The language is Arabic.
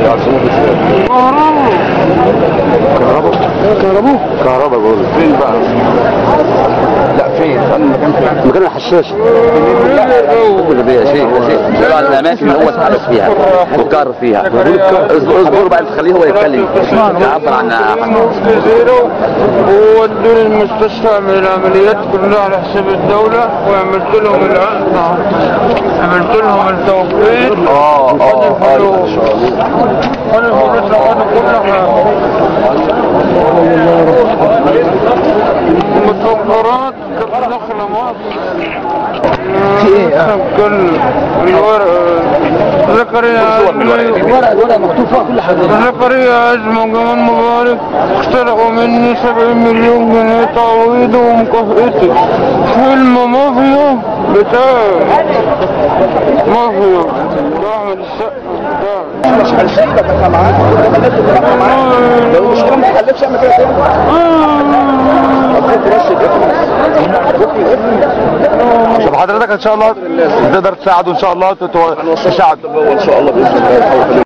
يعصموه ازاي؟ كهرباء بقول. فين بقى؟ لا فين؟ مكان الحشاشه. كل ده يا شيخ على الاماكن اللي هو اتحبس فيها وكار فيها. اصبر بقى تخليه هو يتكلم يعبر عن وودوا المستشفى من العمليات كلها على حساب الدوله، وعملت لهم عملت لهم التوقيت. الفلوس لقوا كل حاجه. المتفجرات كانت داخله مصر. كل الورق زكريا مكتوب فيها كل حاجه. زكريا عزمي وجمال مبارك اخترقوا مني 70 مليون جنيه تعويض ومكافئتي. فيلم مافيا بتاعي مافيا احمد السقا. مش هنسيبك احنا معاك. لو المشكله ما تخليكش اعمل كده تاني. طب حضرتك ان شاء الله تقدر تساعده ان شاء الله تساعده ان شاء الله باذن الله.